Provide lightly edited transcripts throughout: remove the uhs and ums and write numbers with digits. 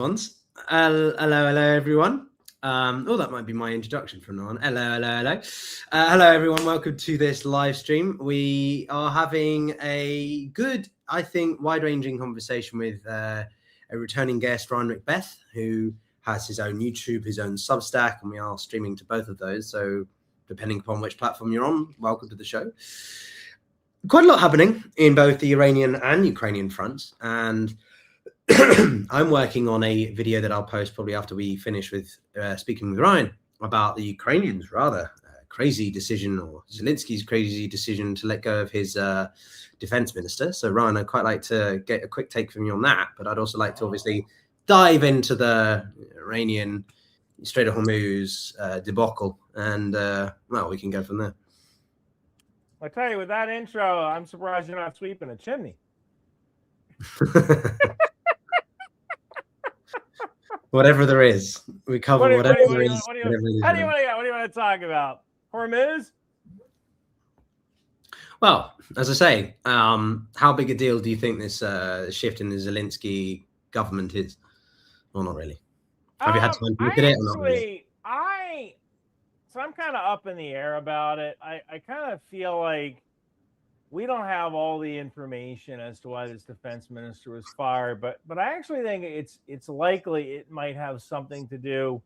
Hello, everyone. That might be my introduction from now on. Hello, everyone. Welcome to this live stream. We are having a good, I think, wide-ranging conversation with a returning guest, Ryan McBeth, who has his own YouTube, his own Substack, and we are streaming to both of those. So depending upon which platform you're on, welcome to the show. Quite a lot happening in both the Iranian and Ukrainian fronts, and I'm working on a video that I'll post probably after we finish with speaking with Ryan about the Ukrainians' rather crazy decision, or Zelensky's crazy decision to let go of his defense minister. So Ryan, I'd quite like to get a quick take from you on that, but I'd also like to obviously dive into the Iranian Strait of Hormuz debacle, and well, we can go from there. I tell you, with that intro, I'm surprised you're not sweeping a chimney. Whatever there is, we cover whatever there is. What do you want to talk about? HORMUZ? Well, as I say, how big a deal do you think this shift in the Zelensky government is? Well, not really. Have you had time to look at it or not really? So I'm kind of up in the air about it. I kind of feel like we don't have all the information as to why this defense minister was fired, but I actually think it's likely it might have something to do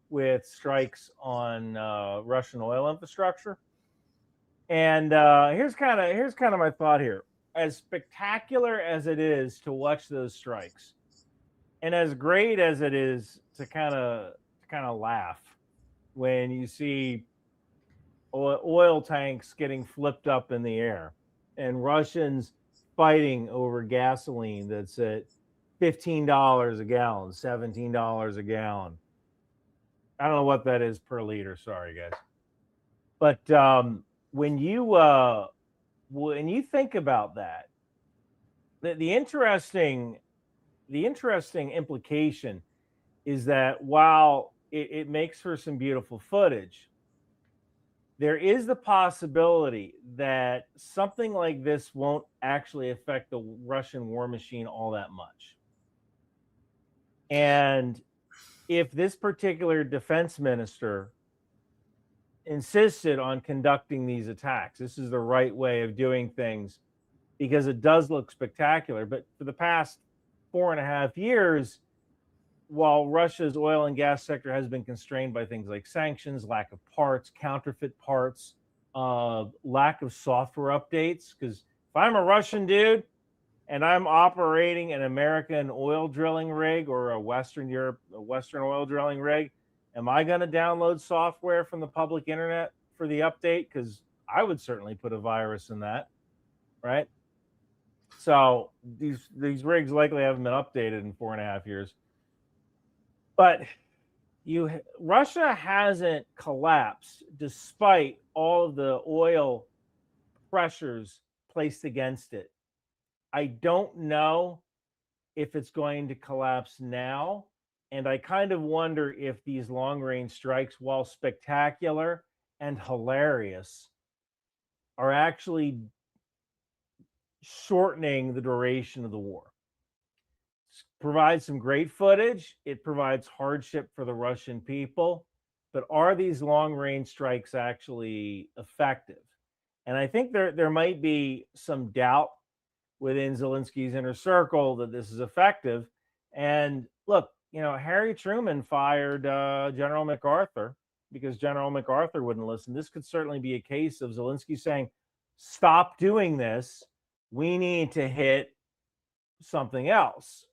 with strikes on Russian oil infrastructure. And here's kind of my thought here. As spectacular as it is to watch those strikes, and as great as it is to kind of laugh when you see oil tanks getting flipped up in the air, and Russians fighting over gasoline that's at $15 a gallon, $17 a gallon. I don't know what that is per liter. Sorry, guys. But when you think about that, the interesting implication is that while it makes for some beautiful footage, there is the possibility that something like this won't actually affect the Russian war machine all that much. And if this particular defense minister insisted on conducting these attacks, this is the right way of doing things, because it does look spectacular. But for the past 4.5 years, while Russia's oil and gas sector has been constrained by things like sanctions, lack of parts, counterfeit parts, lack of software updates, because if I'm a Russian dude and I'm operating an American oil drilling rig or a Western oil drilling rig, am I going to download software from the public internet for the update? Because I would certainly put a virus in that, right? So these rigs likely haven't been updated in 4.5 years. But Russia hasn't collapsed despite all of the oil pressures placed against it. I don't know if it's going to collapse now. And I kind of wonder if these long-range strikes, while spectacular and hilarious, are actually shortening the duration of the war. Provides some great footage. It provides hardship for the Russian people. But are these long-range strikes actually effective? And I think there might be some doubt within Zelensky's inner circle that this is effective. And look, Harry Truman fired General MacArthur because General MacArthur wouldn't listen. This could certainly be a case of Zelensky saying, stop doing this. We need to hit something else.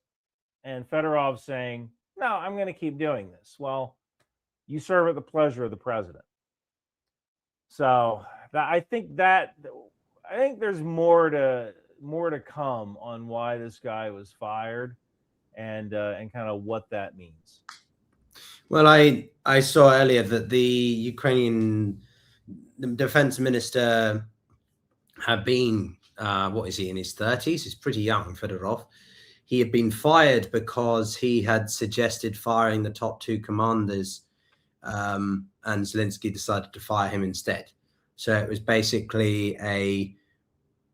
And Fedorov saying, no, I'm going to keep doing this. Well, you serve at the pleasure of the president. So I think there's more to come on why this guy was fired and kind of what that means. Well, I saw earlier that the Ukrainian defense minister had been, what is he, in his 30s? He's pretty young, Fedorov. He had been fired because he had suggested firing the top 2 commanders, and Zelensky decided to fire him instead. So it was basically a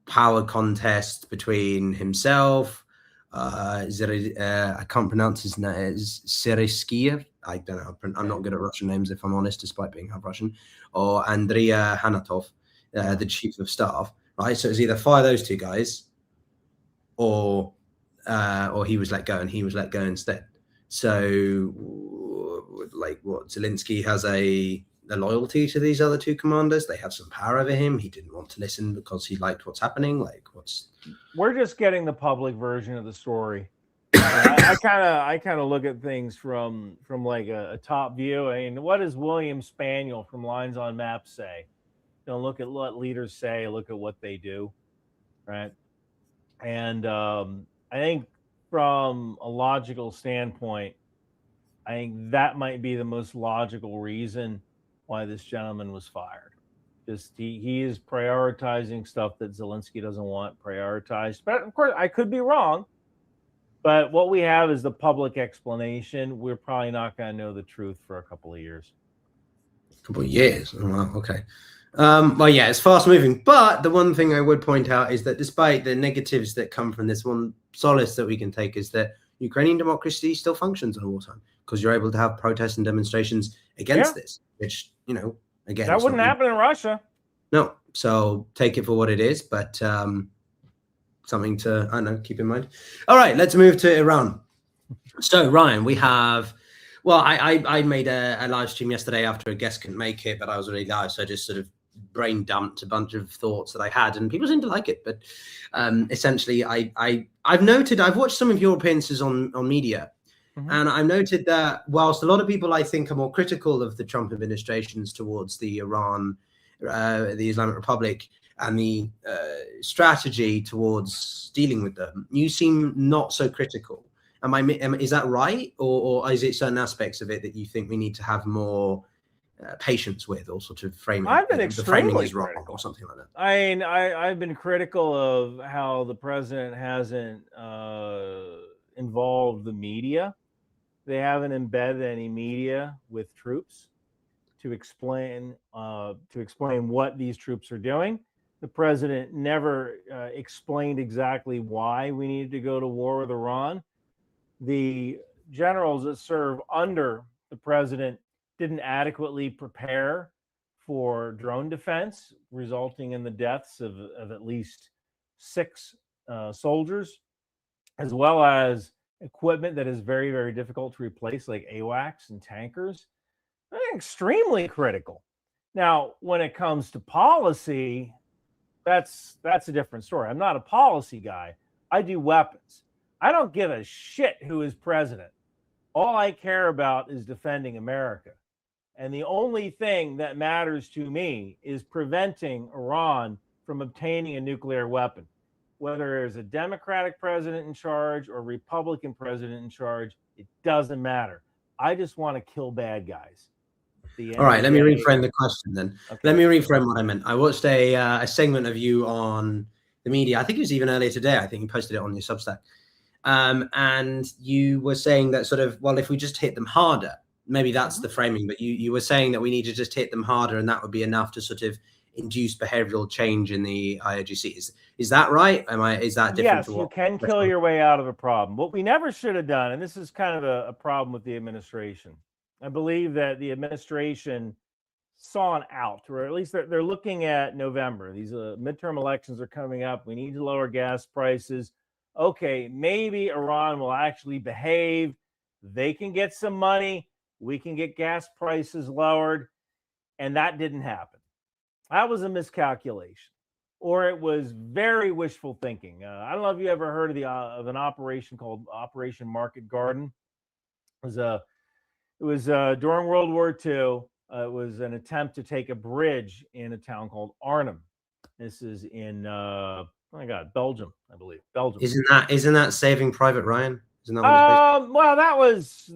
power contest between himself, I can't pronounce his name. Sereskiev. I don't know. I'm not good at Russian names, if I'm honest, despite being half Russian. Or Andrea Hanatov, the chief of staff. Right. So it's either fire those two guys, or he was let go, and he was let go instead. So, like, what, Zelensky has a loyalty to these other two commanders. They have some power over him. He didn't want to listen because he liked what's happening. Like, we're just getting the public version of the story. I kind of look at things from like a top view. I mean, what does William Spaniel from Lines on Maps say? Don't look at what leaders say, look at what they do, right? And I think from a logical standpoint, I think that might be the most logical reason why this gentleman was fired. Just he is prioritizing stuff that Zelensky doesn't want prioritized. But of course, I could be wrong. But what we have is the public explanation. We're probably not going to know the truth for a couple of years. A couple of years? Oh, wow, okay. Well, yeah, it's fast moving. But the one thing I would point out is that despite the negatives that come from this, one solace that we can take is that Ukrainian democracy still functions in wartime, because you're able to have protests and demonstrations against this, which, you know, again, that wouldn't happen in Russia. No. So take it for what it is, but something to, I don't know, keep in mind. All right, let's move to Iran. So, Ryan, we have, well, I made a live stream yesterday after a guest couldn't make it, but I was already live, so I just sort of brain dumped a bunch of thoughts that I had, and people seem to like it. But essentially, I've watched some of your appearances on media, and I've noted that whilst a lot of people, I think, are more critical of the Trump administrations towards the Iran, the Islamic Republic, and the strategy towards dealing with them, you seem not so critical. Is that right, or is it certain aspects of it that you think we need to have more patience with, or sort of framing? I've been extremely wrong, critical, or something like that. I mean, I've been critical of how the president hasn't involved the media. They haven't embedded any media with troops to explain what these troops are doing. The president never explained exactly why we needed to go to war with Iran. The generals that serve under the president didn't adequately prepare for drone defense, resulting in the deaths of at least 6 soldiers, as well as equipment that is very, very difficult to replace, like AWACS and tankers. They're extremely critical. Now, when it comes to policy, that's a different story. I'm not a policy guy. I do weapons. I don't give a shit who is president. All I care about is defending America. And the only thing that matters to me is preventing Iran from obtaining a nuclear weapon. Whether there's a Democratic president in charge or Republican president in charge, it doesn't matter. I just want to kill bad guys. All right, let me reframe the question then. Okay. Let me reframe what I meant. I watched a segment of you on the media. I think it was even earlier today. I think you posted it on your Substack. And you were saying that sort of, well, if we just hit them harder, maybe that's the framing, but you were saying that we need to just hit them harder, and that would be enough to sort of induce behavioral change in the IRGC. Is that right? Is that different? Yes, you can kill your way out of a problem. What we never should have done, and this is kind of a problem with the administration, I believe that the administration saw an out, or at least they're looking at November. These midterm elections are coming up. We need to lower gas prices. Okay, maybe Iran will actually behave. They can get some money. We can get gas prices lowered. And that didn't happen. That was a miscalculation, or it was very wishful thinking. I don't know if you ever heard of an operation called Operation Market Garden. It was during World War II. It was an attempt to take a bridge in a town called Arnhem. This is in Belgium, I believe. Belgium. Isn't that Saving Private Ryan? Isn't that well, that was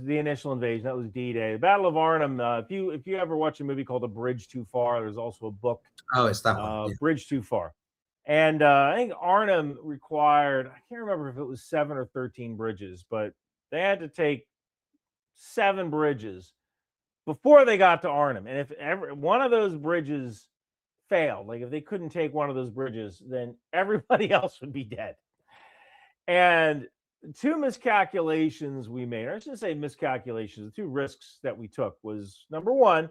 the initial invasion. That was D-Day. The Battle of Arnhem. If you ever watch a movie called A Bridge Too Far, there's also a book. Oh, it's that one. Yeah. Bridge Too Far. And I think Arnhem required, I can't remember if it was 7 or 13 bridges, but they had to take 7 bridges before they got to Arnhem. And if one of those bridges failed, like if they couldn't take one of those bridges, then everybody else would be dead. And two miscalculations we made, or I shouldn't say miscalculations, the two risks that we took was, number one,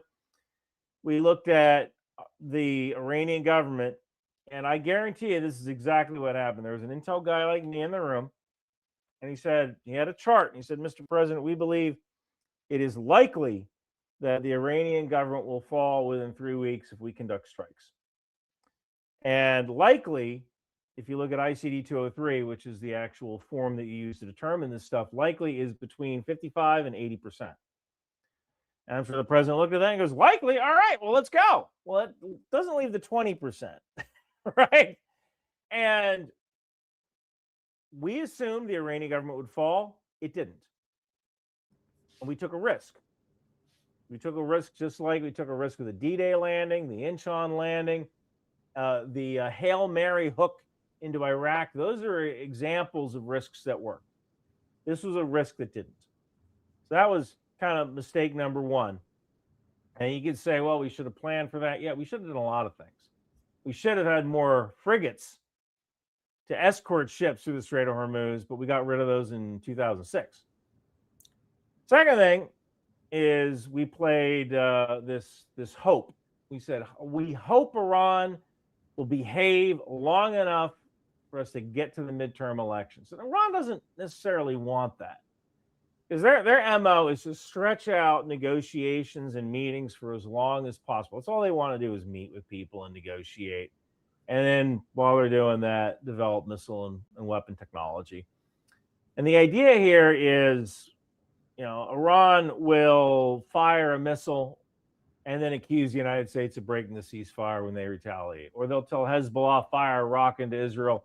we looked at the Iranian government, and I guarantee you this is exactly what happened. There was an intel guy like me in the room, and he said, he had a chart, and he said, Mr. President, we believe it is likely that the Iranian government will fall within 3 weeks if we conduct strikes. And likely, if you look at ICD 203, which is the actual form that you use to determine this stuff, likely is between 55 and 80%. And I'm sure the president looked at that and goes, likely? All right, well, let's go. Well, it doesn't leave the 20%, right? And we assumed the Iranian government would fall. It didn't. And we took a risk. We took a risk just like we took a risk with the D-Day landing, the Incheon landing, the Hail Mary hook into Iraq. Those are examples of risks that work. This was a risk that didn't. So that was kind of mistake number one. And you could say, well, we should have planned for that. Yeah, we should have done a lot of things. We should have had more frigates to escort ships through the Strait of Hormuz, but we got rid of those in 2006. Second thing is we played this hope. We said, we hope Iran will behave long enough for us to get to the midterm elections. And Iran doesn't necessarily want that, because their MO is to stretch out negotiations and meetings for as long as possible. That's all they want to do, is meet with people and negotiate. And then while they're doing that, develop missile and weapon technology. And the idea here is, Iran will fire a missile and then accuse the United States of breaking the ceasefire when they retaliate. Or they'll tell Hezbollah, fire a rocket into Israel.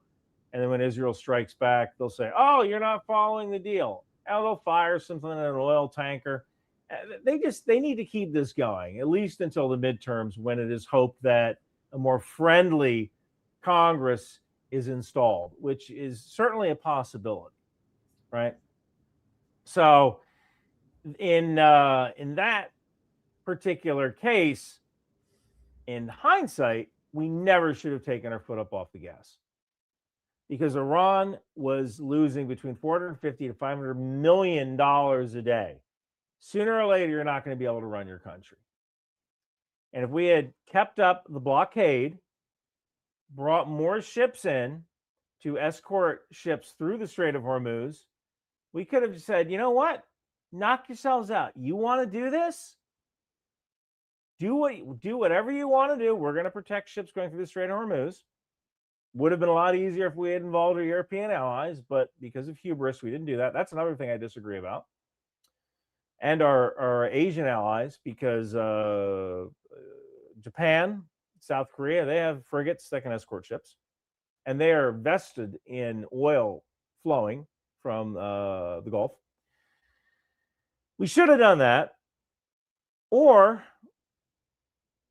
And then when Israel strikes back, they'll say, oh, you're not following the deal. And they'll fire something in an oil tanker. They need to keep this going, at least until the midterms, when it is hoped that a more friendly Congress is installed, which is certainly a possibility, right? So in that particular case, in hindsight, we never should have taken our foot up off the gas, because Iran was losing between $450 to $500 million a day. Sooner or later, you're not going to be able to run your country. And if we had kept up the blockade, brought more ships in to escort ships through the Strait of Hormuz, we could have said, you know what? Knock yourselves out. You want to do this? Do whatever you want to do. We're going to protect ships going through the Strait of Hormuz. Would have been a lot easier if we had involved our European allies, but because of hubris, we didn't do that. That's another thing I disagree about. And our Asian allies, because Japan, South Korea, they have frigates that can escort ships, and they are vested in oil flowing from the Gulf. We should have done that, or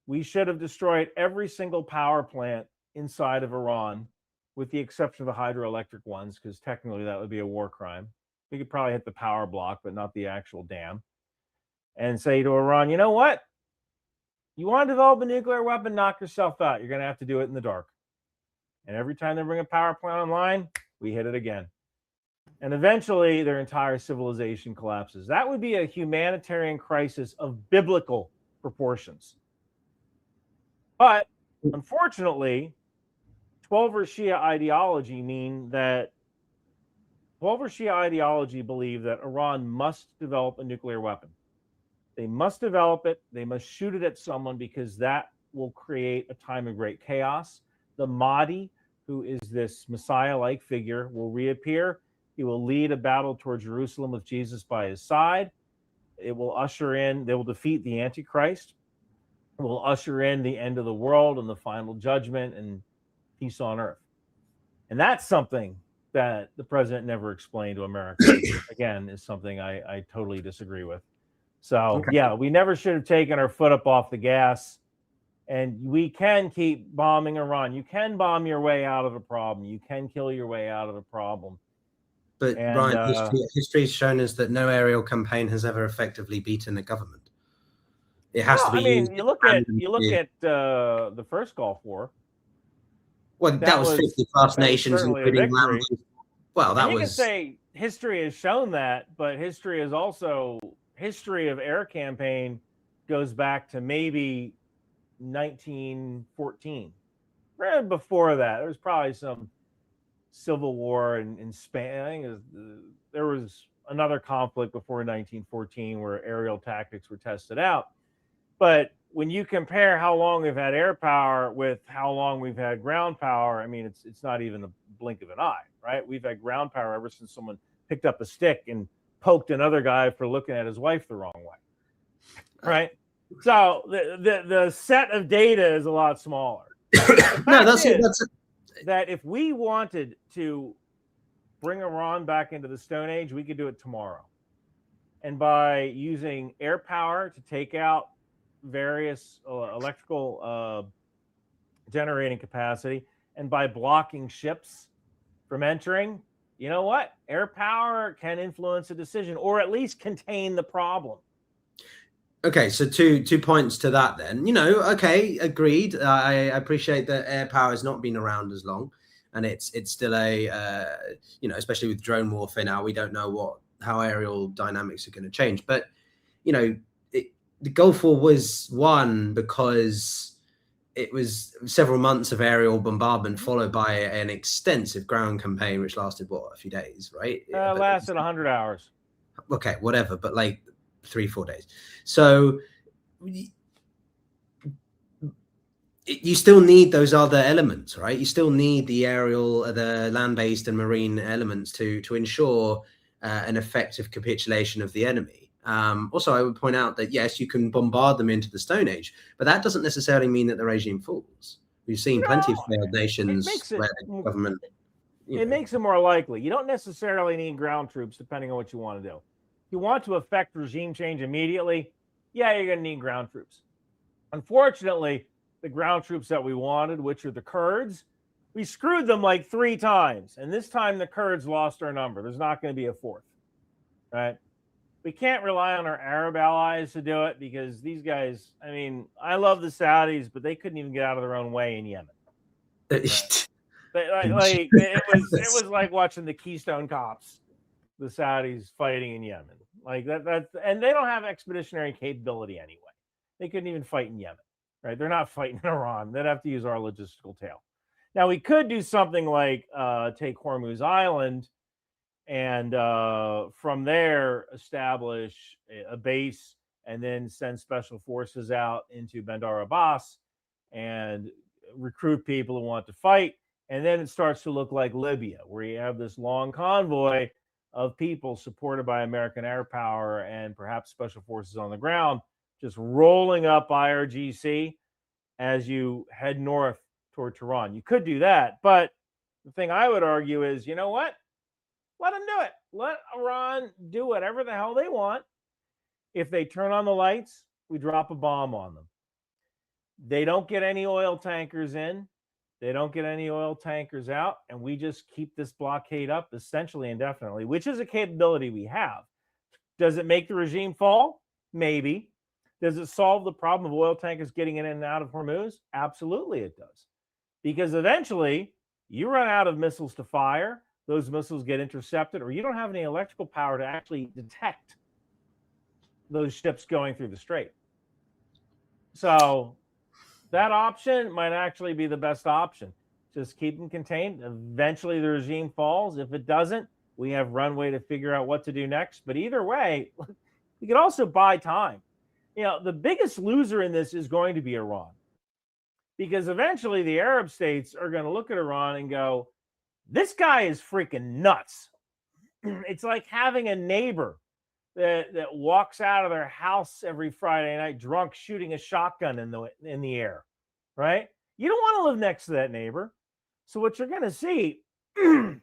we should have destroyed every single power plant inside of Iran, with the exception of the hydroelectric ones, because technically that would be a war crime. We could probably hit the power block, but not the actual dam, and say to Iran, you know what? You want to develop a nuclear weapon, knock yourself out. You're going to have to do it in the dark. And every time they bring a power plant online, we hit it again. And eventually their entire civilization collapses. That would be a humanitarian crisis of biblical proportions. But unfortunately, 12er Shia ideology believe that Iran must develop a nuclear weapon. They must develop it. They must shoot it at someone, because that will create a time of great chaos. The Mahdi, who is this Messiah-like figure, will reappear. He will lead a battle toward Jerusalem with Jesus by his side. They will defeat the Antichrist. It will usher in the end of the world and the final judgment and peace on earth. And that's something that the president never explained to America. Again, is something I totally disagree with. So, yeah, we never should have taken our foot up off the gas. And we can keep bombing Iran. You can bomb your way out of a problem. You can kill your way out of a problem. But Brian, history has shown us that no aerial campaign has ever effectively beaten a government. It has to be. I mean, you look at the first Gulf War. Well, that was 50 plus nations, including Well, that and you was... can say history has shown that, but history of air campaign goes back to maybe 1914. Right before that, there was probably some civil war in Spain. I think there was another conflict before 1914 where aerial tactics were tested out. But when you compare how long we've had air power with how long we've had ground power, I mean, it's not even a blink of an eye, right? We've had ground power ever since someone picked up a stick and poked another guy for looking at his wife the wrong way, right? So the set of data is a lot smaller. No, that's it. That if we wanted to bring Iran back into the Stone Age, we could do it tomorrow. And by using air power to take out various electrical generating capacity, and by blocking ships from entering, you know what? Air power can influence a decision, or at least contain the problem. Okay, so two points to that then. Okay, agreed. I appreciate that air power has not been around as long, and it's still especially with drone warfare now, we don't know how aerial dynamics are going to change. But the Gulf War was won because it was several months of aerial bombardment followed by an extensive ground campaign, which lasted a few days, right? Lasted 100 hours. Okay, whatever, but like 3-4 days. So you still need those other elements, right? You still need the aerial, the land-based and marine elements to ensure an effective capitulation of the enemy. Also, I would point out that, yes, you can bombard them into the Stone Age, but that doesn't necessarily mean that the regime falls. We've seen plenty of failed nations where the government... It makes it more likely. You don't necessarily need ground troops, depending on what you want to do. If you want to affect regime change immediately, yeah, you're going to need ground troops. Unfortunately, the ground troops that we wanted, which are the Kurds, we screwed them like 3 times. And this time the Kurds lost our number. There's not going to be a fourth, right? We can't rely on our Arab allies to do it because these guys, I mean, I love the Saudis, but they couldn't even get out of their own way in Yemen. Right? It was like watching the Keystone Cops, the Saudis fighting in Yemen. Like that, and they don't have expeditionary capability anyway. They couldn't even fight in Yemen, right? They're not fighting in Iran. They'd have to use our logistical tail. Now, we could do something like take Hormuz Island and from there establish a base and then send special forces out into Bandar Abbas and recruit people who want to fight. And then it starts to look like Libya, where you have this long convoy of people supported by American air power and perhaps special forces on the ground, just rolling up IRGC as you head north toward Tehran. You could do that, but the thing I would argue is, you know what? Let them do it. Let Iran do whatever the hell they want. If they turn on the lights, we drop a bomb on them. They don't get any oil tankers in. They don't get any oil tankers out. And we just keep this blockade up essentially indefinitely, which is a capability we have. Does it make the regime fall? Maybe. Does it solve the problem of oil tankers getting in and out of Hormuz? Absolutely it does. Because eventually you run out of missiles to fire. Those missiles get intercepted, or you don't have any electrical power to actually detect those ships going through the strait. So that option might actually be the best option. Just keep them contained. Eventually the regime falls. If it doesn't, we have runway to figure out what to do next. But either way, we could also buy time. The biggest loser in this is going to be Iran, because eventually the Arab states are going to look at Iran and go, this guy is freaking nuts. It's like having a neighbor that walks out of their house every Friday night drunk, shooting a shotgun in the air, right? You don't want to live next to that neighbor. So what you're going to see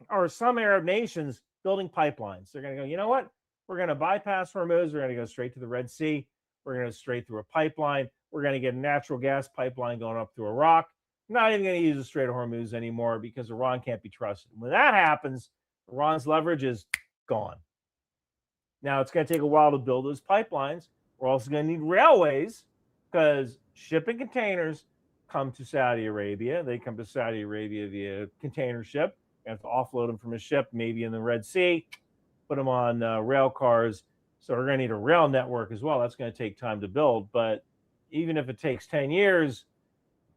are some Arab nations building pipelines. They're going to go, you know what? We're going to bypass Hormuz. We're going to go straight to the Red Sea. We're going to go straight through a pipeline. We're going to get a natural gas pipeline going up through Iraq. Not even going to use the Strait of Hormuz anymore because Iran can't be trusted. When that happens, Iran's leverage is gone. Now, it's going to take a while to build those pipelines. We're also going to need railways because shipping containers come to Saudi Arabia. They come to Saudi Arabia via container ship. We have to offload them from a ship, maybe in the Red Sea, put them on rail cars. So we're going to need a rail network as well. That's going to take time to build. But even if it takes 10 years,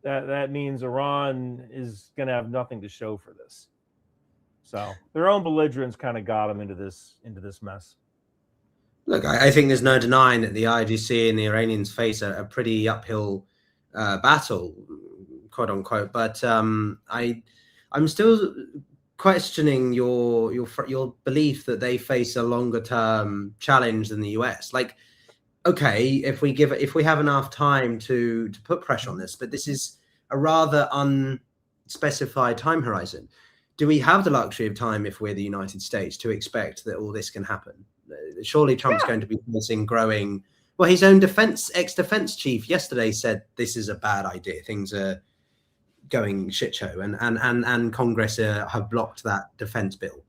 that means Iran is going to have nothing to show for this. So their own belligerents kind of got them into this mess. Look, I think there's no denying that the IGC and the Iranians face a pretty uphill battle, quote unquote. But I'm still questioning your belief that they face a longer term challenge than the US. Like, okay, if we have enough time to put pressure on this, but this is a rather unspecified time horizon. Do we have the luxury of time, if we're the United States, to expect that all this can happen? Surely Trump's going to be facing growing. Well, his own ex-defense chief yesterday said this is a bad idea. Things are going shit show, and Congress have blocked that defense bill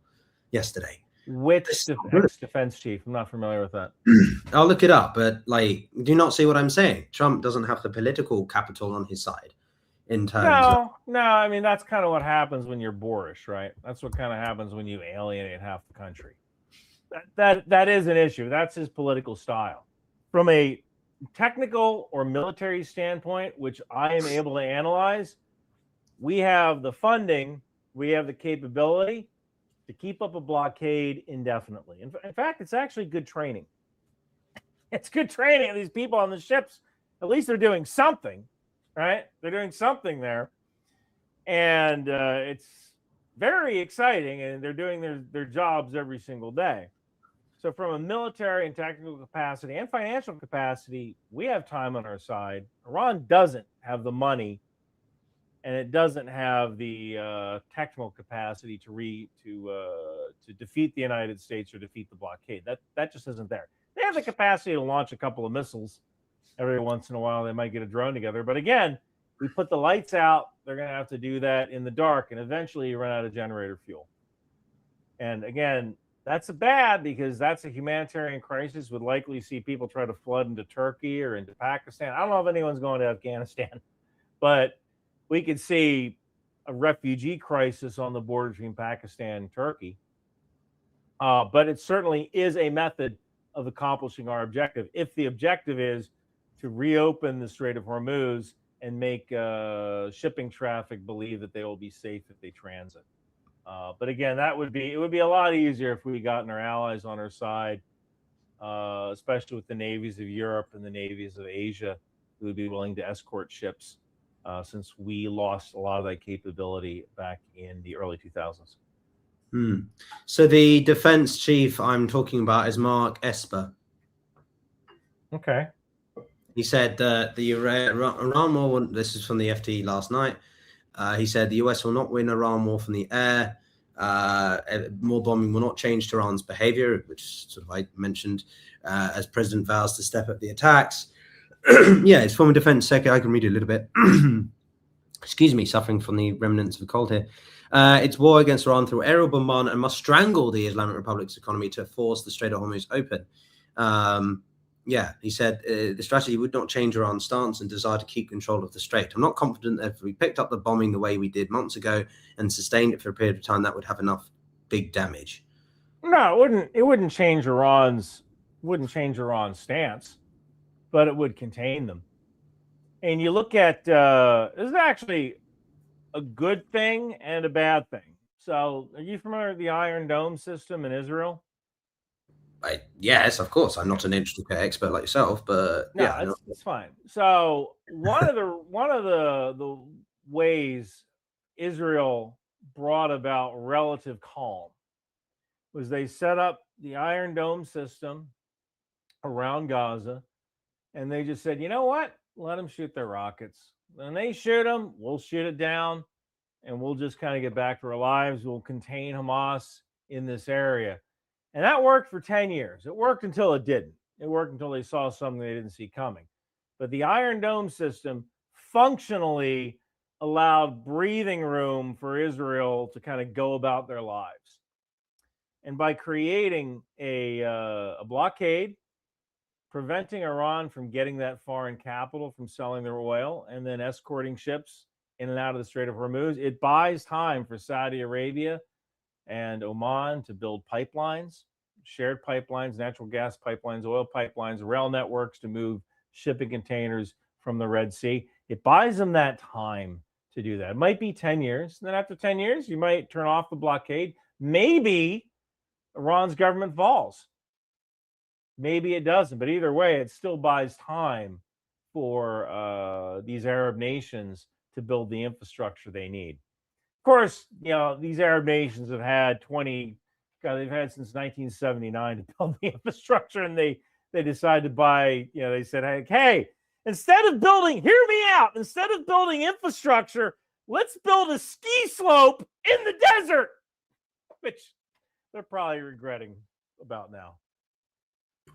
yesterday. Which ex-defense chief? I'm not familiar with that. I'll look it up, but like, do you not see what I'm saying? Trump doesn't have the political capital on his side. In terms no, I mean, that's kind of what happens when you're boorish, right? That's what kind of happens when you alienate half the country. That is an issue. That's his political style. From a technical or military standpoint, which I am able to analyze, we have the funding, we have the capability to keep up a blockade indefinitely. In fact, it's actually good training. It's good training. These people on the ships, at least they're doing something, right? They're doing something there. And it's very exciting, and they're doing their jobs every single day. So from a military and technical capacity and financial capacity, we have time on our side. Iran doesn't have the money, and it doesn't have the technical capacity to defeat the United States or defeat the blockade. That just isn't there. They have the capacity to launch a couple of missiles every once in a while. They might get a drone together. But again, we put the lights out. They're going to have to do that in the dark, and eventually you run out of generator fuel. And again, that's bad because that's a humanitarian crisis. Would likely see people try to flood into Turkey or into Pakistan. I don't know if anyone's going to Afghanistan, but we could see a refugee crisis on the border between Pakistan and Turkey. But it certainly is a method of accomplishing our objective. If the objective is to reopen the Strait of Hormuz and make shipping traffic believe that they will be safe if they transit. But again, it would be a lot easier if we gotten our allies on our side, especially with the navies of Europe and the navies of Asia, who would be willing to escort ships, since we lost a lot of that capability back in the early 2000s. So the defense chief I'm talking about is Mark Esper. Okay. He said that the Iran war, this is from the FT last night, he said the US will not win Iran war from the air. More bombing will not change Tehran's behavior, which sort of I mentioned, as President vows to step up the attacks. Yeah, it's former defense secretary. I can read it a little bit. Excuse me, suffering from the remnants of a cold here. It's war against Iran through aerial bombardment and must strangle the Islamic Republic's economy to force the Strait of Hormuz open. Yeah, he said the strategy would not change Iran's stance and desire to keep control of the strait. I'm not confident that if we picked up the bombing the way we did months ago and sustained it for a period of time, that would have enough big damage. No, it wouldn't. It wouldn't change Iran's stance, but it would contain them. And you look at this is actually a good thing and a bad thing. So, are you familiar with the Iron Dome system in Israel? Yes, of course. I'm not an intricate expert like yourself, but no, yeah, it's fine. So one of the ways Israel brought about relative calm was they set up the Iron Dome system around Gaza, and they just said, you know what? Let them shoot their rockets. When they shoot them, we'll shoot it down, and we'll just kind of get back to our lives. We'll contain Hamas in this area. And that worked for 10 years. It worked until it didn't. It worked until they saw something they didn't see coming. But the Iron Dome system functionally allowed breathing room for Israel to kind of go about their lives. And by creating a blockade, preventing Iran from getting that foreign capital from selling their oil, and then escorting ships in and out of the Strait of Hormuz. It buys time for Saudi Arabia and Oman to build pipelines, shared pipelines, natural gas pipelines, oil pipelines, rail networks to move shipping containers from the Red Sea. It buys them that time to do that. It might be 10 years. And then after 10 years, you might turn off the blockade. Maybe Iran's government falls. Maybe it doesn't. But either way, it still buys time for these Arab nations to build the infrastructure they need. Of course, these Arab nations have had they've had since 1979 to build the infrastructure, and they decided to buy, they said, hey, instead of building infrastructure, let's build a ski slope in the desert, which they're probably regretting about now.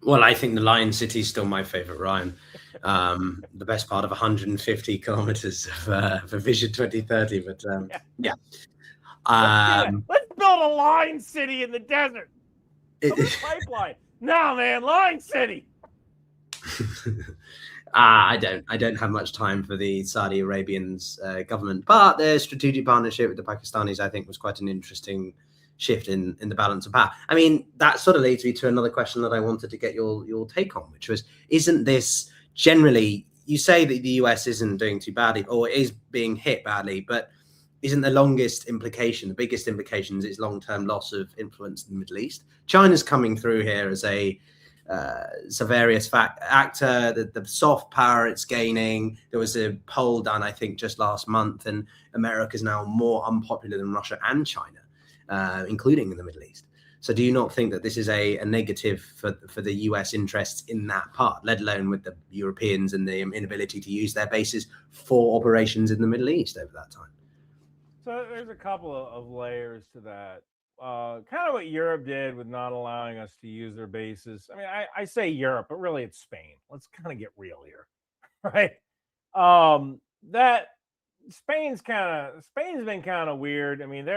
Well, I think the Lion City is still my favorite, Ryan. The best part of 150 kilometers for Vision 2030. But yeah. Let's build a Lion City in the desert. Pipeline. No, man, Lion City. I don't have much time for the Saudi Arabians government, but their strategic partnership with the Pakistanis, I think, was quite an interesting shift in the balance of power. I mean, that sort of leads me to another question that I wanted to get your take on, which was, isn't this generally, you say that the US isn't doing too badly or is being hit badly, but isn't the biggest implications its long-term loss of influence in the Middle East? China's coming through here as a various actor, the soft power it's gaining. There was a poll done, I think, just last month, and America's now more unpopular than Russia and China, including in the Middle East. So do you not think that this is a negative for the US interests in that part, let alone with the Europeans and the inability to use their bases for operations in the Middle East over that time? So there's a couple of layers to that. Kind of what Europe did with not allowing us to use their bases. I mean, I say Europe, but really it's Spain. Let's kind of get real here, right? That Spain's been kind of weird. I mean,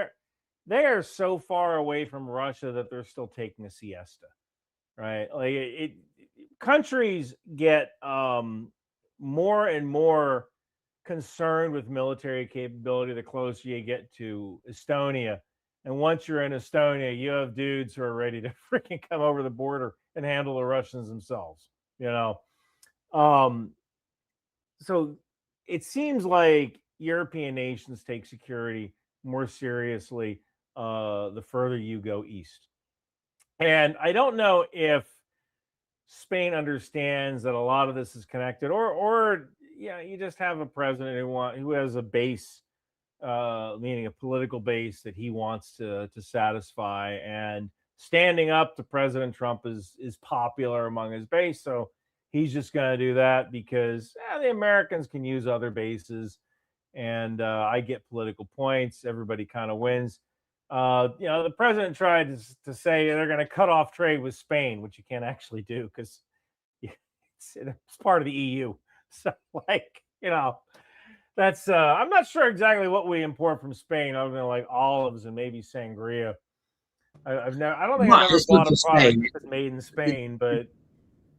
they are so far away from Russia that they're still taking a siesta, right? Like countries get more and more concerned with military capability the closer you get to Estonia. And once you're in Estonia, you have dudes who are ready to freaking come over the border and handle the Russians themselves, So it seems like European nations take security more seriously the further you go east. And I don't know if Spain understands that a lot of this is connected, or you just have a president who has a base, meaning a political base that he wants to satisfy, and standing up to President Trump is popular among his base. So he's just going to do that because the Americans can use other bases, and I get political points. Everybody kind of wins. The president tried to say they're going to cut off trade with Spain, which you can't actually do because it's part of the EU. So, that's I'm not sure exactly what we import from Spain other than like olives and maybe sangria. I don't think I've ever bought a product that's made in Spain, but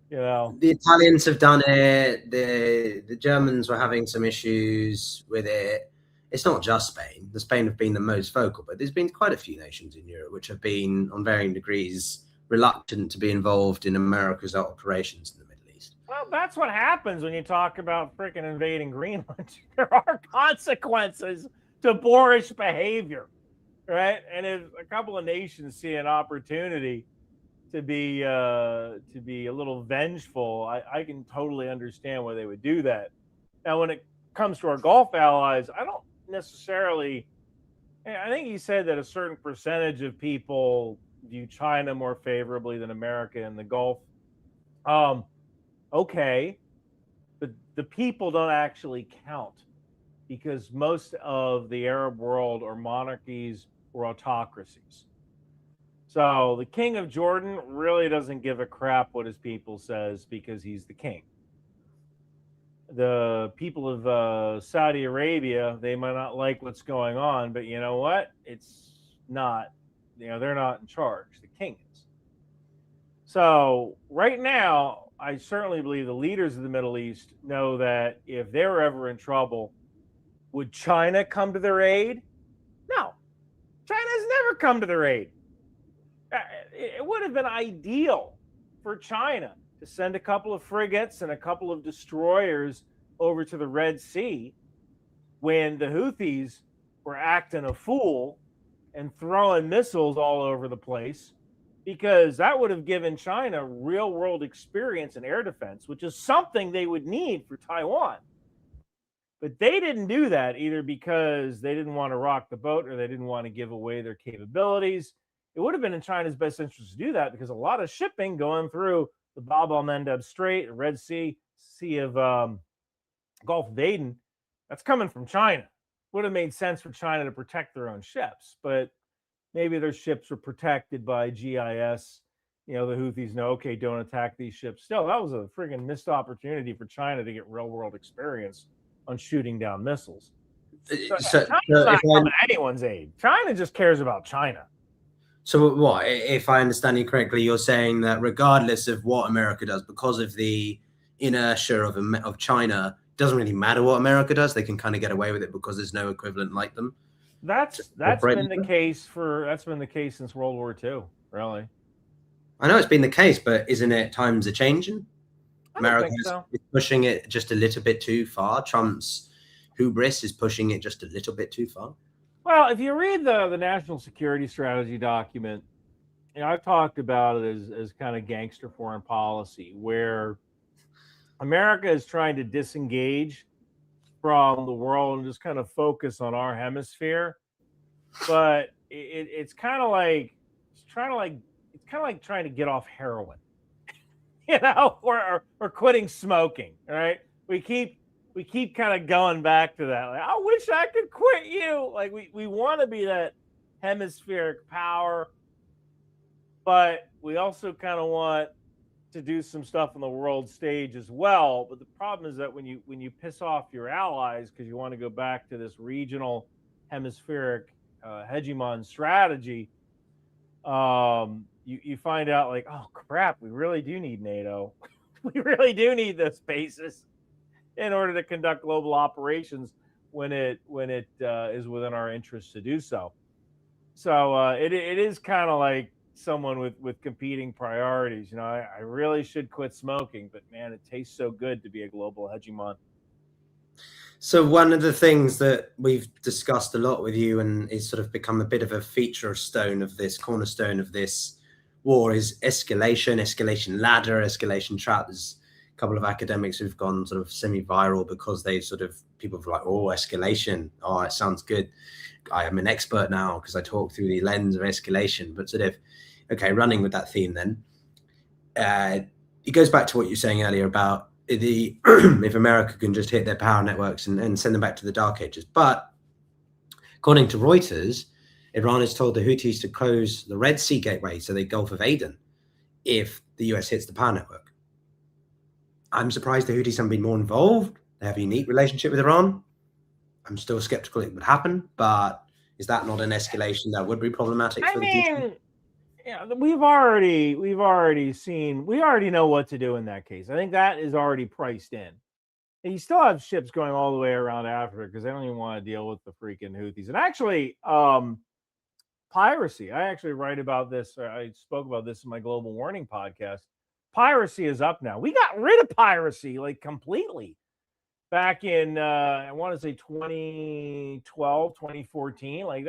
the Italians have done it. The Germans were having some issues with it. It's not just Spain. Spain have been the most vocal, but there's been quite a few nations in Europe which have been, on varying degrees, reluctant to be involved in America's operations in the Middle East. Well, that's what happens when you talk about freaking invading Greenland. There are consequences to boorish behavior, right? And if a couple of nations see an opportunity to be a little vengeful, I can totally understand why they would do that. Now, when it comes to our Gulf allies, I don't necessarily. I think you said that a certain percentage of people view China more favorably than America in the Gulf. Okay, but the people don't actually count because most of the Arab world are monarchies or autocracies. So the king of Jordan really doesn't give a crap what his people says because he's the king. The people of Saudi Arabia, they might not like what's going on, but you know what? It's not, they're not in charge. The king is. So right now, I certainly believe the leaders of the Middle East know that if they're ever in trouble Would China come to their aid? No. China's never come to their aid. It would have been ideal for China to send a couple of frigates and a couple of destroyers over to the Red Sea when the Houthis were acting a fool and throwing missiles all over the place, because that would have given China real world experience in air defense, which is something they would need for Taiwan. But they didn't do that, either because they didn't want to rock the boat or they didn't want to give away their capabilities. It would have been in China's best interest to do that, because a lot of shipping going through the Bab el-Mandeb Strait, the Red Sea, Sea of Gulf of Aden, that's coming from China. Would have made sense for China to protect their own ships, but maybe their ships were protected by GIS. The Houthis know, okay, don't attack these ships. Still, that was a friggin' missed opportunity for China to get real world experience on shooting down missiles. China's not coming to anyone's aid. China just cares about China. So what, if I understand you correctly, you're saying that regardless of what America does, because of the inertia of China, it doesn't really matter what America does. They can kind of get away with it because there's no equivalent like them. That's been the case since World War II, really. I know it's been the case, but isn't it times are changing? America is pushing it just a little bit too far. Trump's hubris is pushing it just a little bit too far. Well, if you read the National Security Strategy document, I've talked about it as kind of gangster foreign policy, where America is trying to disengage from the world and just kind of focus on our hemisphere. But it's kind of like trying to get off heroin, or quitting smoking. Right? We keep kind of going back to that. Like, I wish I could quit you. Like we want to be that hemispheric power, but we also kind of want to do some stuff on the world stage as well. But the problem is that when you piss off your allies because you want to go back to this regional hemispheric hegemon strategy, you find out like, oh crap, we really do need NATO. We really do need those bases in order to conduct global operations when it is within our interest to do so. So it is kind of like someone with competing priorities. I really should quit smoking, but man, it tastes so good to be a global hegemon. So one of the things that we've discussed a lot with you, and it's sort of become a bit of a cornerstone of this war, is escalation ladder, escalation trap. There's a couple of academics who've gone sort of semi-viral because people are like, oh, escalation. Oh, it sounds good. I am an expert now because I talk through the lens of escalation. But sort of, okay, running with that theme then, it goes back to what you were saying earlier about if America can just hit their power networks and send them back to the dark ages. But according to Reuters, Iran has told the Houthis to close the Red Sea gateway, so the Gulf of Aden, if the US hits the power network. I'm surprised the Houthis haven't been more involved. They have a unique relationship with Iran. I'm still skeptical it would happen, but is that not an escalation that would be problematic for the future? Yeah, we already know what to do in that case. I think that is already priced in. And you still have ships going all the way around Africa because they don't even want to deal with the freaking Houthis. And actually, piracy. I actually write about this. I spoke about this in my Global Warning podcast. Piracy is up now. We got rid of piracy like completely back in I want to say 2012, 2014. Like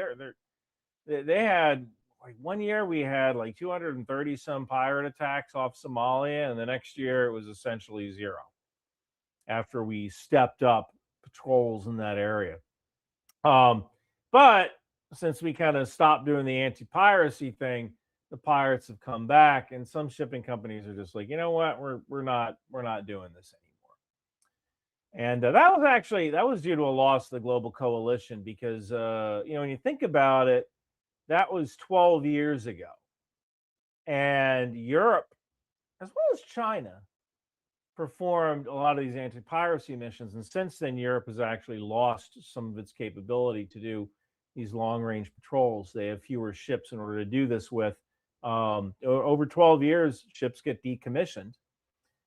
they had like one year we had like 230 some pirate attacks off Somalia, and the next year it was essentially zero after we stepped up patrols in that area. But since we kind of stopped doing the anti-piracy thing, the pirates have come back, and some shipping companies are just like, you know what, we're not doing this anymore. And that was due to a loss of the global coalition, because when you think about it, that was 12 years ago, and Europe, as well as China, performed a lot of these anti-piracy missions. And since then, Europe has actually lost some of its capability to do these long-range patrols. They have fewer ships in order to do this with. Over 12 years, ships get decommissioned.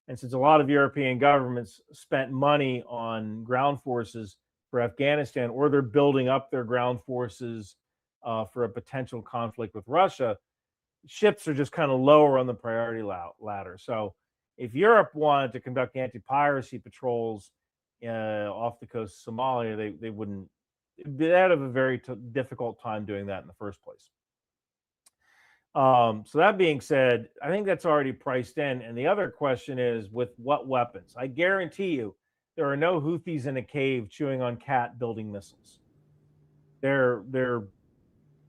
And since a lot of European governments spent money on ground forces for Afghanistan, or they're building up their ground forces for a potential conflict with Russia, ships are just kind of lower on the priority ladder. So if Europe wanted to conduct anti-piracy patrols off the coast of Somalia, they wouldn't. They'd have a very difficult time doing that in the first place. So that being said, I think that's already priced in. And the other question is, with what weapons? I guarantee you, there are no Houthis in a cave chewing on cat building missiles. They're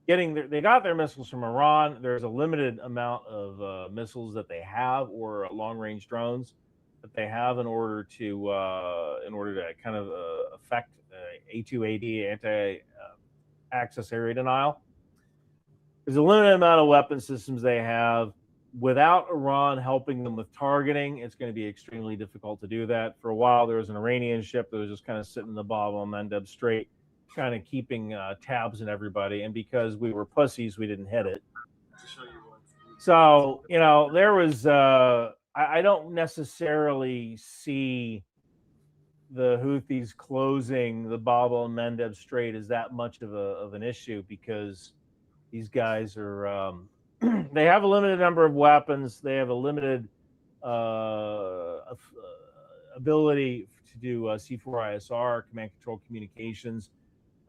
they got their missiles from Iran. There's a limited amount of missiles that they have, or long range drones that they have, in order to kind of affect A2AD, anti-access area denial. There's a limited amount of weapon systems they have. Without Iran helping them with targeting, it's going to be extremely difficult to do that. For a while, there was an Iranian ship that was just kind of sitting in the Bab el-Mandeb Strait, kind of keeping tabs on everybody. And because we were pussies, we didn't hit it. So, there was, I don't necessarily see the Houthis closing the Bab el-Mandeb Strait as that much of an issue, because these guys are, they have a limited number of weapons. They have a limited ability to do C4ISR, command control communications,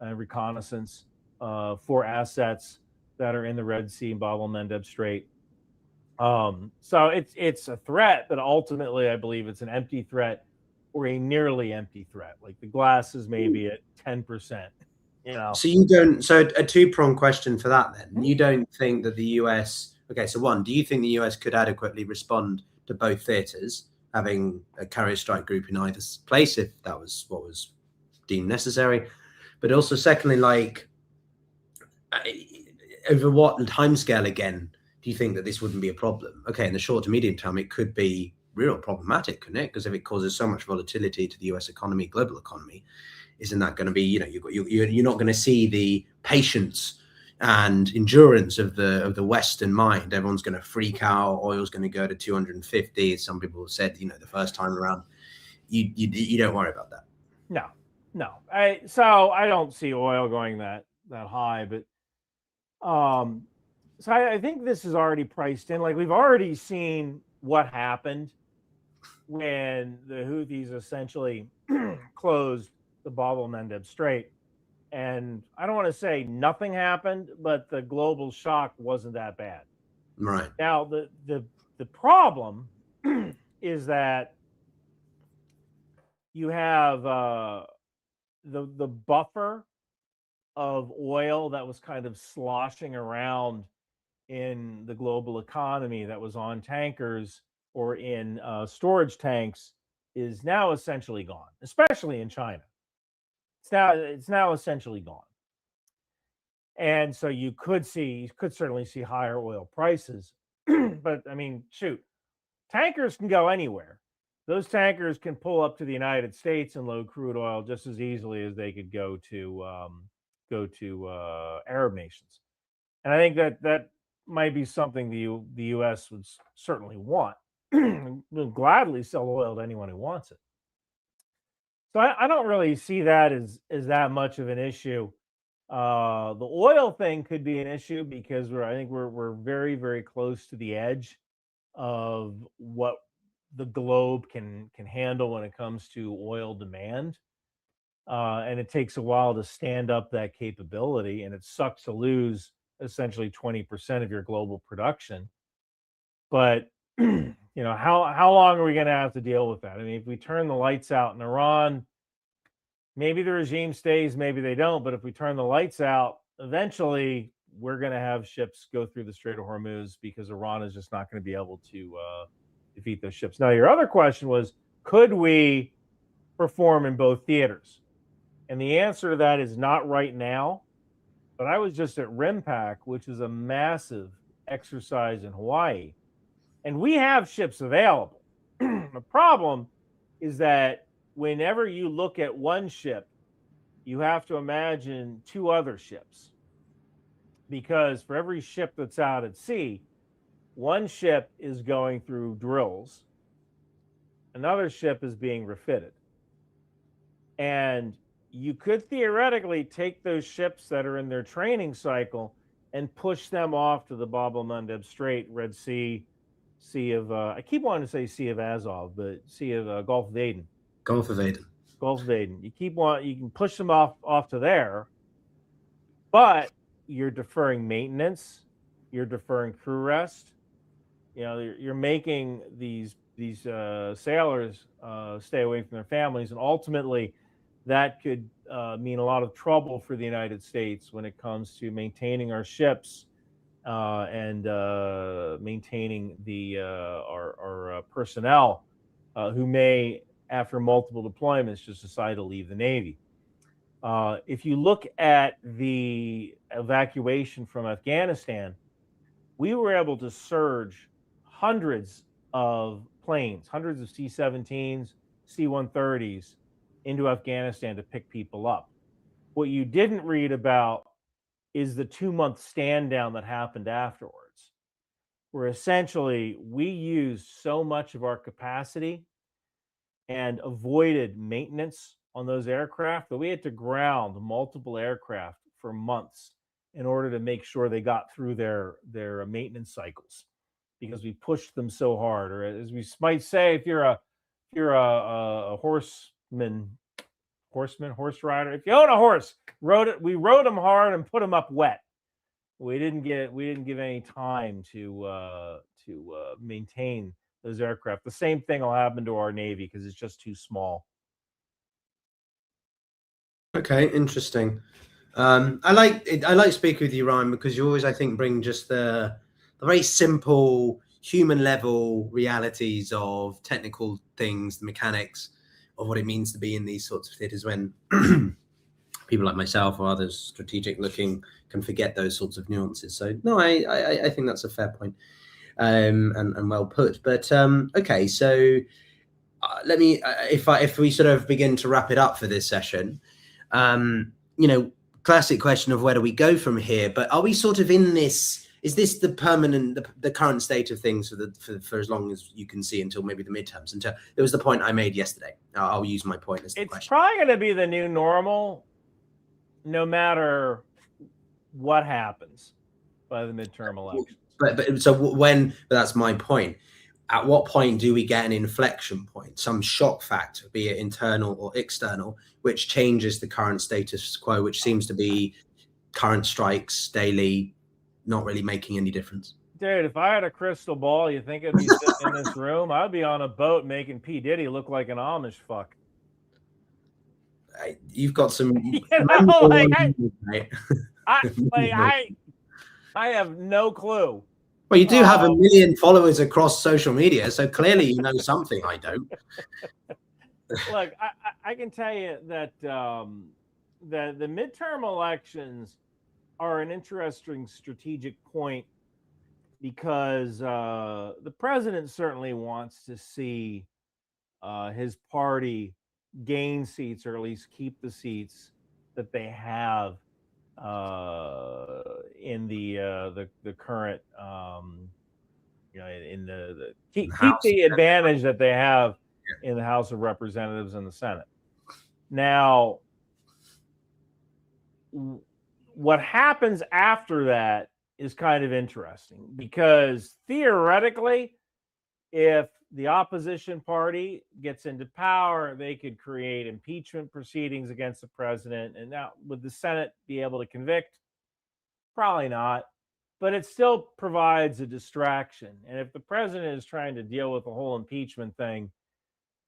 and reconnaissance for assets that are in the Red Sea and Bab el-Mandeb Strait. So it's a threat, but ultimately I believe it's an empty threat, or a nearly empty threat. Like the glass is maybe at 10%. So you don't. So a two-pronged question for that then. You don't think that the US? Okay, so one, do you think the US could adequately respond to both theaters, having a carrier strike group in either place if that was what was deemed necessary? But also, secondly, like, over what timescale again do you think that this wouldn't be a problem? Okay, in the short to medium term, it could be real problematic, couldn't it? Because if it causes so much volatility to the US economy, global economy, isn't that going to be, you're not going to see the patience and endurance of the Western mind. Everyone's going to freak out. Oil's going to go to 250. Some people have said, the first time around. You don't worry about that. No. So I don't see oil going that high, but so I think this is already priced in. Like, we've already seen what happened when the Houthis essentially closed the Bab el-Mandeb Strait. And I don't want to say nothing happened, but the global shock wasn't that bad. Right. Now, the problem is that you have the buffer of oil that was kind of sloshing around in the global economy, that was on tankers or in storage tanks, is now essentially gone, especially in China. It's now essentially gone. And so you could certainly see higher oil prices. But I mean, shoot, tankers can go anywhere. Those tankers can pull up to the United States and load crude oil just as easily as they could go to Arab nations. And I think that might be something the U.S. would certainly want. Will gladly sell oil to anyone who wants it. So I don't really see that as that much of an issue. The oil thing could be an issue because I think we're very, very close to the edge of what the globe can handle when it comes to oil demand. And it takes a while to stand up that capability, and it sucks to lose essentially 20% of your global production. But how long are we going to have to deal with that? I mean, if we turn the lights out in Iran, maybe the regime stays, maybe they don't. But if we turn the lights out, eventually we're going to have ships go through the Strait of Hormuz, because Iran is just not going to be able to defeat those ships. Now, your other question was, could we perform in both theaters? And the answer to that is not right now. But I was just at RIMPAC, which is a massive exercise in Hawaii, and we have ships available. The problem is that whenever you look at one ship, you have to imagine two other ships, because for every ship that's out at sea, one ship is going through drills, another ship is being refitted. And you could theoretically take those ships that are in their training cycle and push them off to the Bab el-Mandeb Strait, Red Sea, Sea of, I keep wanting to say Sea of Azov, but Sea of Gulf of Aden. Gulf of Aden. Gulf of Aden. You can push them off to there, but you're deferring maintenance, you're deferring crew rest. You know, you're making these sailors stay away from their families, and ultimately that could mean a lot of trouble for the United States when it comes to maintaining our ships and maintaining our personnel who may, after multiple deployments, just decide to leave the Navy. If you look at the evacuation from Afghanistan, we were able to surge hundreds of planes, hundreds of C-17s, C-130s into Afghanistan to pick people up. What you didn't read about is the 2-month stand down that happened afterwards, where essentially we used so much of our capacity and avoided maintenance on those aircraft that we had to ground multiple aircraft for months in order to make sure they got through their maintenance cycles, because we pushed them so hard. Or as we might say, if you're a horse rider, if you own a horse, we rode them hard and put them up wet. We didn't give any time to maintain those aircraft. The same thing will happen to our Navy because it's just too small. Okay, interesting. I like speaking with you, Ryan, because you always, I think, bring just the very simple human level realities of technical things, the mechanics of what it means to be in these sorts of theaters, when people like myself or others strategic looking can forget those sorts of nuances. So no, I think that's a fair point, and well put. But okay, so let me if we sort of begin to wrap it up for this session, classic question of where do we go from here? But are we sort of in this? Is this the permanent, the current state of things for as long as you can see, until maybe the midterms? Until it was the point I made yesterday. I'll use my point as the question. It's probably going to be the new normal, no matter what happens by the midterm elections. But that's my point. At what point do we get an inflection point, some shock factor, be it internal or external, which changes the current status quo, which seems to be current strikes daily, not really making any difference? Dude, if I had a crystal ball, you think I'd be sitting in this room? I'd be on a boat making P. Diddy look like an Amish fuck. You've got some. I have no clue. Well, you do have 1 million followers across social media, so clearly you know something I don't. Look, I can tell you that the midterm elections are an interesting strategic point, because the president certainly wants to see his party gain seats, or at least keep the seats that they have in the current keep the advantage that they have in the House of Representatives and the Senate. Now, what happens after that is kind of interesting, because theoretically, if the opposition party gets into power, they could create impeachment proceedings against the president. And now, would the Senate be able to convict? Probably not, but it still provides a distraction. And if the president is trying to deal with the whole impeachment thing,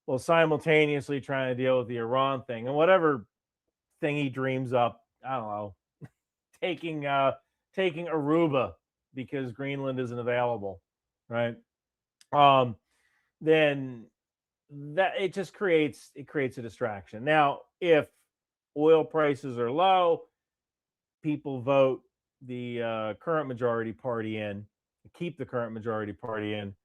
while simultaneously trying to deal with the Iran thing and whatever thing he dreams up, I don't know, taking Aruba because Greenland isn't available, right? Then that it just creates a distraction. Now, if oil prices are low, people vote the current majority party in, keep the current majority party in,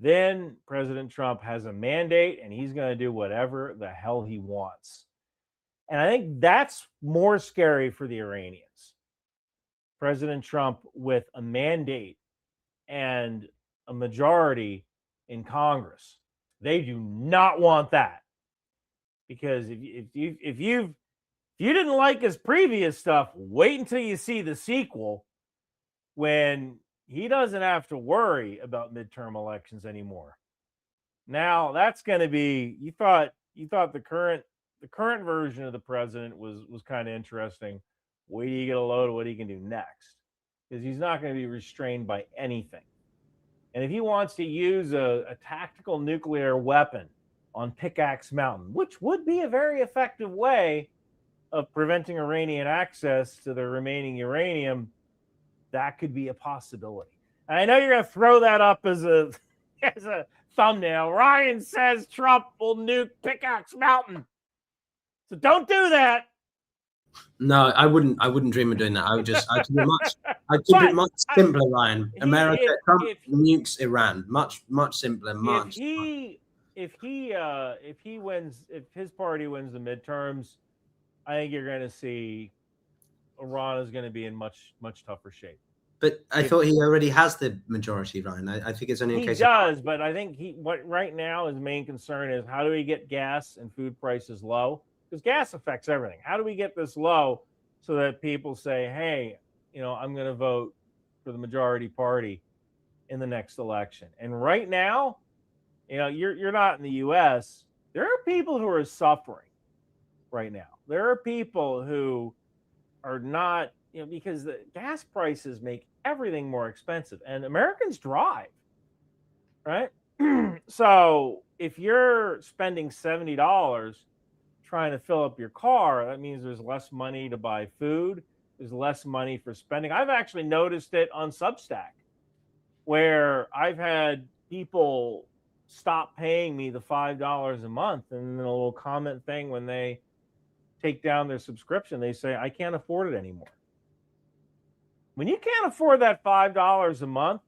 then President Trump has a mandate and he's going to do whatever the hell he wants. And I think that's more scary for the Iranians. President Trump with a mandate and a majority in Congress. They do not want that, because if you've If you didn't like his previous stuff, wait until you see the sequel, when he doesn't have to worry about midterm elections anymore. Now that's going to be, you thought the current version of the president was kind of interesting. Wait till you get a load of what he can do next, because he's not going to be restrained by anything. And if he wants to use a tactical nuclear weapon on Pickaxe Mountain, which would be a very effective way of preventing Iranian access to the remaining uranium, that could be a possibility. And I know you're going to throw that up as a thumbnail. Ryan says Trump will nuke Pickaxe Mountain. So don't do that. No, I wouldn't dream of doing that. I'd keep it much simpler, Ryan. Trump nukes Iran. Much simpler. If his party wins the midterms, I think you're going to see Iran is going to be in much tougher shape. But I thought he already has the majority, Ryan. I think it's only a case. He does, but I think right now his main concern is, how do we get gas and food prices low? Because gas affects everything. How do we get this low so that people say, hey, I'm going to vote for the majority party in the next election? And right now, you're not in the U.S. There are people who are suffering right now. There are people who are not, because the gas prices make everything more expensive, and Americans drive, right? So if you're spending $70 trying to fill up your car, that means there's less money to buy food. There's less money for spending. I've actually noticed it on Substack, where I've had people stop paying me the $5 a month, and then a little comment thing when they take down their subscription, they say, I can't afford it anymore. When you can't afford that $5 a month,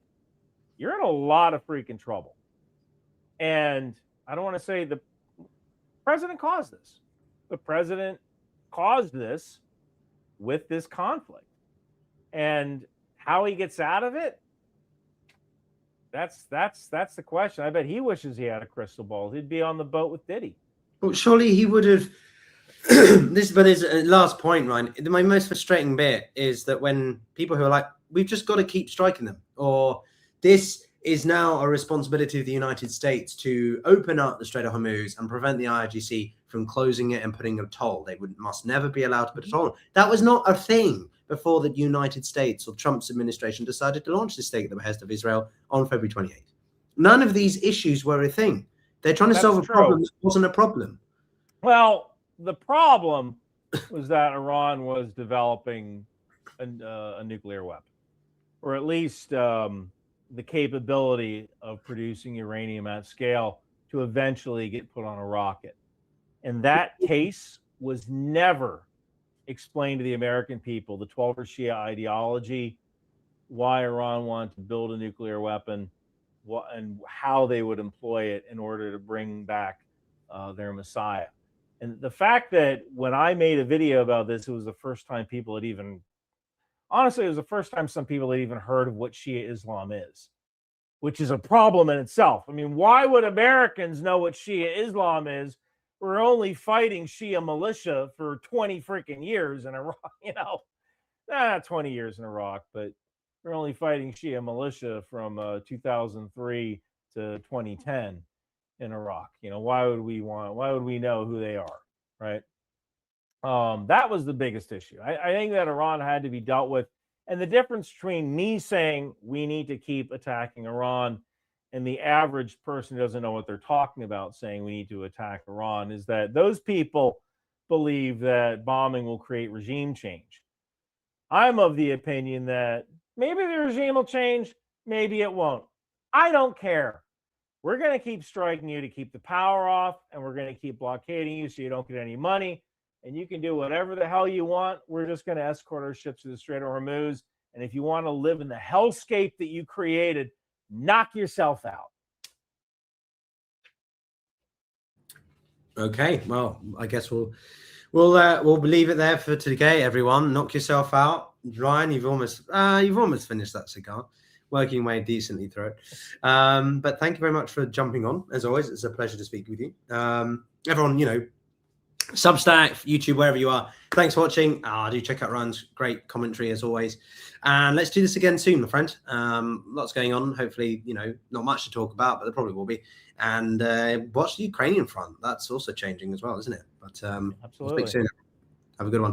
you're in a lot of freaking trouble. And I don't want to say the president caused this. The president caused this with this conflict. And how he gets out of it, that's the question. I bet he wishes he had a crystal ball. He'd be on the boat with Diddy. Well, surely he would have. But his last point, Ryan, my most frustrating bit is that when people who are like, we've just got to keep striking them, or this is now a responsibility of the United States to open up the Strait of Hormuz and prevent the IRGC from closing it and putting a toll. They must never be allowed to put a toll on. That was not a thing before the United States or Trump's administration decided to launch this state at the behest of Israel on February 28th. None of these issues were a thing. They're trying to solve a problem that wasn't a problem. Well, the problem was that Iran was developing a nuclear weapon, or at least the capability of producing uranium at scale to eventually get put on a rocket. And that case was never explained to the American people, the 12 Shia ideology, why Iran wanted to build a nuclear weapon, and how they would employ it in order to bring back their Messiah. And the fact that when I made a video about this, it was the first time people had even, honestly, it was the first time some people had even heard of what Shia Islam is, which is a problem in itself. I mean, why would Americans know what Shia Islam is? We're only fighting Shia militia for 20 freaking years in Iraq, not 20 years in Iraq, but we're only fighting Shia militia from 2003 to 2010 in Iraq. Why would we know who they are, right? That was the biggest issue. I think that Iran had to be dealt with. And the difference between me saying we need to keep attacking Iran and the average person who doesn't know what they're talking about saying we need to attack Iran is that those people believe that bombing will create regime change. I'm of the opinion that maybe the regime will change, maybe it won't. I don't care. We're going to keep striking you to keep the power off, and we're going to keep blockading you so you don't get any money, and you can do whatever the hell you want. We're just going to escort our ships to the Strait of Hormuz, and if you want to live in the hellscape that you created, knock yourself out. Okay, well, I guess we'll leave it there for today, everyone. Knock yourself out, Ryan. You've almost finished that cigar, working your way decently through it. But thank you very much for jumping on. As always, it's a pleasure to speak with you. Everyone, Substack, YouTube, wherever you are. Thanks for watching. Do check out Ryan's great commentary as always. And let's do this again soon, my friend. Lots going on. Hopefully, not much to talk about, but there probably will be. And watch the Ukrainian front. That's also changing as well, isn't it? But Absolutely. We'll speak soon. Have a good one.